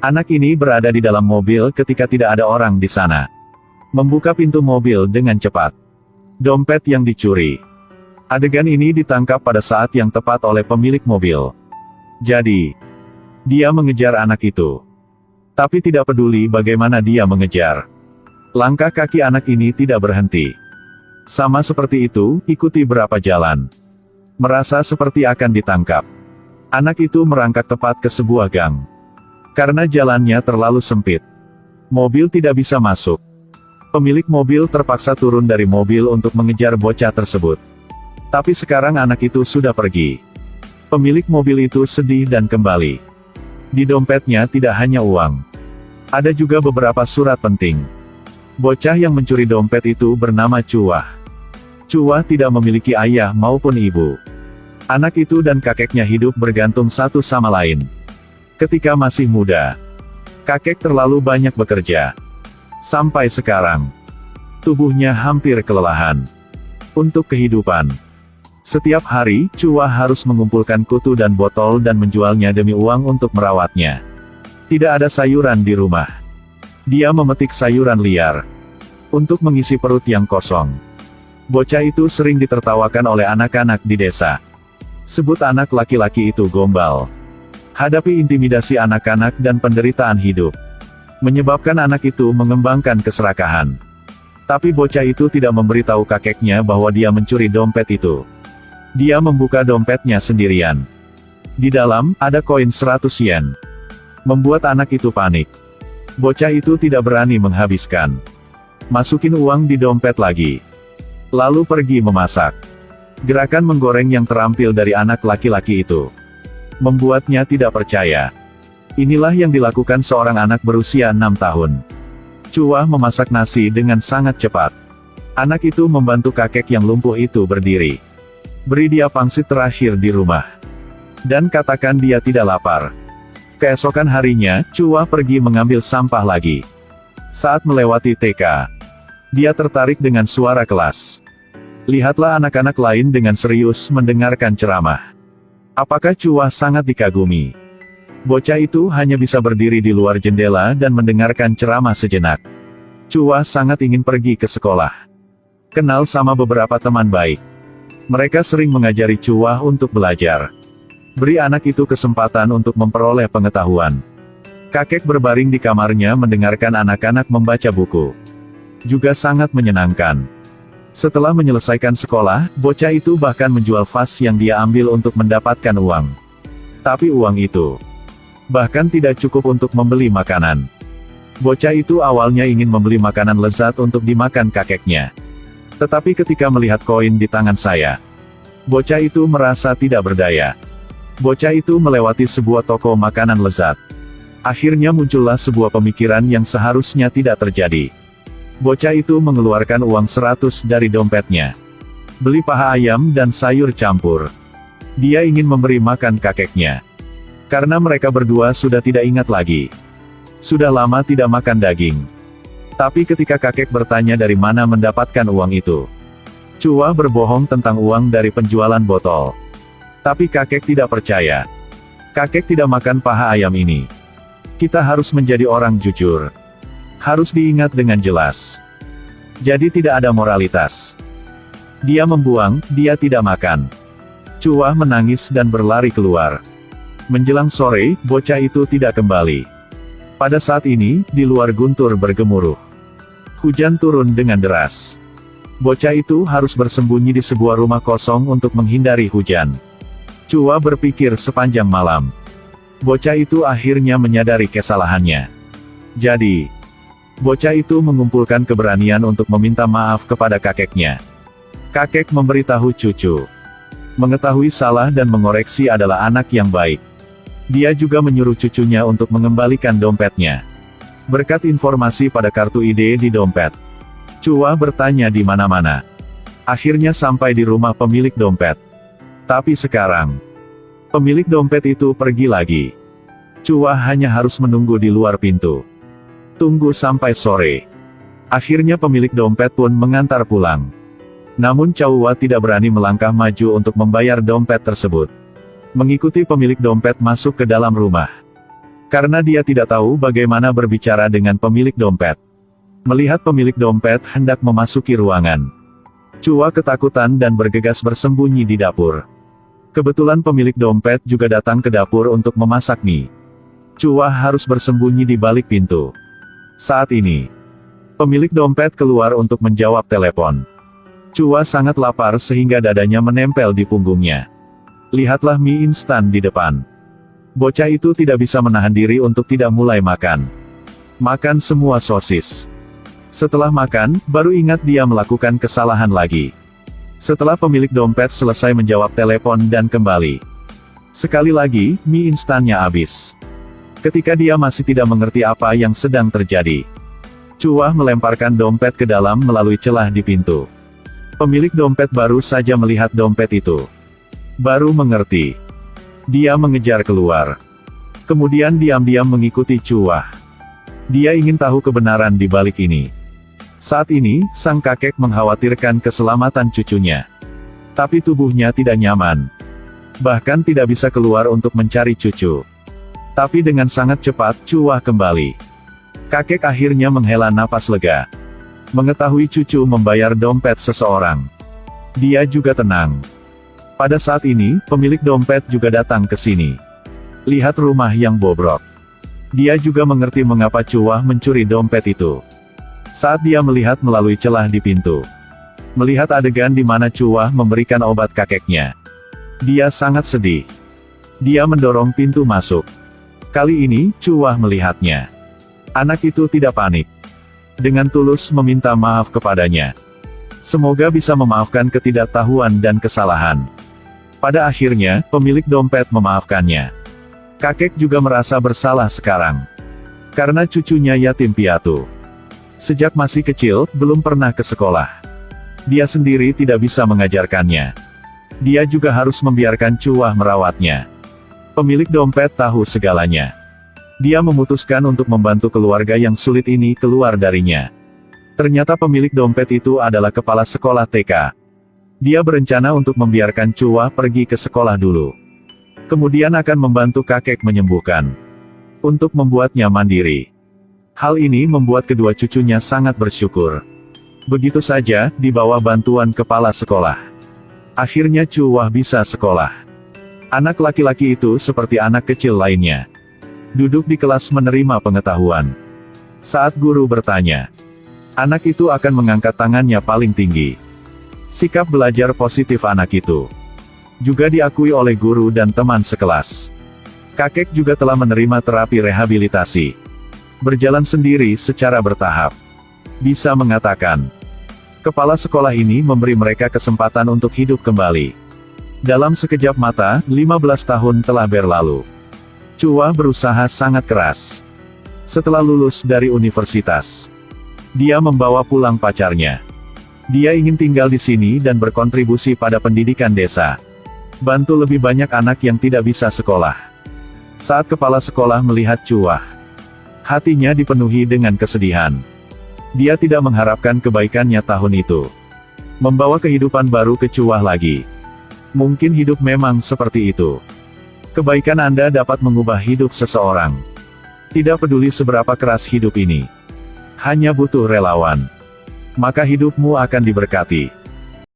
Anak ini berada di dalam mobil ketika tidak ada orang di sana. Membuka pintu mobil dengan cepat. Dompet yang dicuri. Adegan ini ditangkap pada saat yang tepat oleh pemilik mobil. Jadi, dia mengejar anak itu. Tapi tidak peduli bagaimana dia mengejar. Langkah kaki anak ini tidak berhenti. Sama seperti itu, ikuti berapa jalan. Merasa seperti akan ditangkap. Anak itu merangkak tepat ke sebuah gang. Karena jalannya terlalu sempit, mobil tidak bisa masuk. Pemilik mobil terpaksa turun dari mobil untuk mengejar bocah tersebut. Tapi sekarang anak itu sudah pergi. Pemilik mobil itu sedih dan kembali. Di dompetnya tidak hanya uang. Ada juga beberapa surat penting. Bocah yang mencuri dompet itu bernama Cuah. Cuah tidak memiliki ayah maupun ibu. Anak itu dan kakeknya hidup bergantung satu sama lain. Ketika masih muda, kakek terlalu banyak bekerja. Sampai sekarang, tubuhnya hampir kelelahan. Untuk kehidupan, setiap hari, Cuah harus mengumpulkan kutu dan botol dan menjualnya demi uang untuk merawatnya. Tidak ada sayuran di rumah. Dia memetik sayuran liar untuk mengisi perut yang kosong. Bocah itu sering ditertawakan oleh anak-anak di desa. Sebut anak laki-laki itu gombal. Hadapi intimidasi anak-anak dan penderitaan hidup, menyebabkan anak itu mengembangkan keserakahan. Tapi bocah itu tidak memberitahu kakeknya bahwa dia mencuri dompet itu. Dia membuka dompetnya sendirian. Di dalam, ada koin 100 yen. Membuat anak itu panik. Bocah itu tidak berani menghabiskan. Masukin uang di dompet lagi. Lalu pergi memasak. Gerakan menggoreng yang terampil dari anak laki-laki itu membuatnya tidak percaya. Inilah yang dilakukan seorang anak berusia 6 tahun. Cuah memasak nasi dengan sangat cepat. Anak itu membantu kakek yang lumpuh itu berdiri. Beri dia pangsit terakhir di rumah. Dan katakan dia tidak lapar. Keesokan harinya, Cuah pergi mengambil sampah lagi. Saat melewati TK, dia tertarik dengan suara kelas. Lihatlah anak-anak lain dengan serius mendengarkan ceramah. Apakah Cuah sangat dikagumi? Bocah itu hanya bisa berdiri di luar jendela dan mendengarkan ceramah sejenak. Cuah sangat ingin pergi ke sekolah. Kenal sama beberapa teman baik. Mereka sering mengajari Cuah untuk belajar. Beri anak itu kesempatan untuk memperoleh pengetahuan. Kakek berbaring di kamarnya mendengarkan anak-anak membaca buku. Juga sangat menyenangkan. Setelah menyelesaikan sekolah, bocah itu bahkan menjual vas yang dia ambil untuk mendapatkan uang. Tapi uang itu bahkan tidak cukup untuk membeli makanan. Bocah itu awalnya ingin membeli makanan lezat untuk dimakan kakeknya. Tetapi ketika melihat koin di tangan saya, bocah itu merasa tidak berdaya. Bocah itu melewati sebuah toko makanan lezat. Akhirnya muncullah sebuah pemikiran yang seharusnya tidak terjadi. Bocah itu mengeluarkan uang 100 dari dompetnya. Beli paha ayam dan sayur campur. Dia ingin memberi makan kakeknya. Karena mereka berdua sudah tidak ingat lagi. Sudah lama tidak makan daging. Tapi ketika kakek bertanya dari mana mendapatkan uang itu, Cuah berbohong tentang uang dari penjualan botol. Tapi kakek tidak percaya. Kakek tidak makan paha ayam ini. Kita harus menjadi orang jujur. Harus diingat dengan jelas. Jadi tidak ada moralitas. Dia membuang, dia tidak makan. Cuah menangis dan berlari keluar. Menjelang sore, bocah itu tidak kembali. Pada saat ini, di luar guntur bergemuruh. Hujan turun dengan deras. Bocah itu harus bersembunyi di sebuah rumah kosong untuk menghindari hujan. Cuah berpikir sepanjang malam. Bocah itu akhirnya menyadari kesalahannya. Jadi, bocah itu mengumpulkan keberanian untuk meminta maaf kepada kakeknya. Kakek memberitahu cucu. Mengetahui salah dan mengoreksi adalah anak yang baik. Dia juga menyuruh cucunya untuk mengembalikan dompetnya. Berkat informasi pada kartu ID di dompet, Cuah bertanya di mana-mana. Akhirnya sampai di rumah pemilik dompet. Tapi sekarang, pemilik dompet itu pergi lagi. Cuah hanya harus menunggu di luar pintu. Tunggu sampai sore. Akhirnya pemilik dompet pun mengantar pulang. Namun Cuah tidak berani melangkah maju untuk membayar dompet tersebut. Mengikuti pemilik dompet masuk ke dalam rumah. Karena dia tidak tahu bagaimana berbicara dengan pemilik dompet. Melihat pemilik dompet hendak memasuki ruangan, Chua ketakutan dan bergegas bersembunyi di dapur. Kebetulan pemilik dompet juga datang ke dapur untuk memasak mie. Chua harus bersembunyi di balik pintu. Saat ini, pemilik dompet keluar untuk menjawab telepon. Chua sangat lapar sehingga dadanya menempel di punggungnya. Lihatlah mie instan di depan. Bocah itu tidak bisa menahan diri untuk tidak mulai makan. Makan semua sosis. Setelah makan, baru ingat dia melakukan kesalahan lagi. Setelah pemilik dompet selesai menjawab telepon dan kembali. Sekali lagi, mie instannya habis. Ketika dia masih tidak mengerti apa yang sedang terjadi, Chua melemparkan dompet ke dalam melalui celah di pintu. Pemilik dompet baru saja melihat dompet itu. Baru mengerti. Dia mengejar keluar. Kemudian diam-diam mengikuti Chua. Dia ingin tahu kebenaran di balik ini. Saat ini, sang kakek mengkhawatirkan keselamatan cucunya. Tapi tubuhnya tidak nyaman. Bahkan tidak bisa keluar untuk mencari cucu. Tapi dengan sangat cepat, Chua kembali. Kakek akhirnya menghela napas lega. Mengetahui cucu membayar dompet seseorang, dia juga tenang. Pada saat ini, pemilik dompet juga datang ke sini. Lihat rumah yang bobrok. Dia juga mengerti mengapa Chua mencuri dompet itu. Saat dia melihat melalui celah di pintu, melihat adegan di mana Chua memberikan obat kakeknya, dia sangat sedih. Dia mendorong pintu masuk. Kali ini, Chua melihatnya. Anak itu tidak panik. Dengan tulus meminta maaf kepadanya. Semoga bisa memaafkan ketidaktahuan dan kesalahan. Pada akhirnya, pemilik dompet memaafkannya. Kakek juga merasa bersalah sekarang. Karena cucunya yatim piatu. Sejak masih kecil, belum pernah ke sekolah. Dia sendiri tidak bisa mengajarkannya. Dia juga harus membiarkan Chua merawatnya. Pemilik dompet tahu segalanya. Dia memutuskan untuk membantu keluarga yang sulit ini keluar darinya. Ternyata pemilik dompet itu adalah kepala sekolah TK. Dia berencana untuk membiarkan Chua pergi ke sekolah dulu. Kemudian akan membantu kakek menyembuhkan. Untuk membuatnya mandiri. Hal ini membuat kedua cucunya sangat bersyukur. Begitu saja, di bawah bantuan kepala sekolah. Akhirnya Chua bisa sekolah. Anak laki-laki itu seperti anak kecil lainnya. Duduk di kelas menerima pengetahuan. Saat guru bertanya, anak itu akan mengangkat tangannya paling tinggi. Sikap belajar positif anak itu juga diakui oleh guru dan teman sekelas. Kakek juga telah menerima terapi rehabilitasi. Berjalan sendiri secara bertahap. Bisa mengatakan, kepala sekolah ini memberi mereka kesempatan untuk hidup kembali. Dalam sekejap mata, 15 tahun telah berlalu. Chua berusaha sangat keras. Setelah lulus dari universitas, dia membawa pulang pacarnya. Dia ingin tinggal di sini dan berkontribusi pada pendidikan desa. Bantu lebih banyak anak yang tidak bisa sekolah. Saat kepala sekolah melihat Chua, hatinya dipenuhi dengan kesedihan. Dia tidak mengharapkan kebaikannya tahun itu. Membawa kehidupan baru ke Chua lagi. Mungkin hidup memang seperti itu. Kebaikan Anda dapat mengubah hidup seseorang. Tidak peduli seberapa keras hidup ini. Hanya butuh relawan. Maka hidupmu akan diberkati.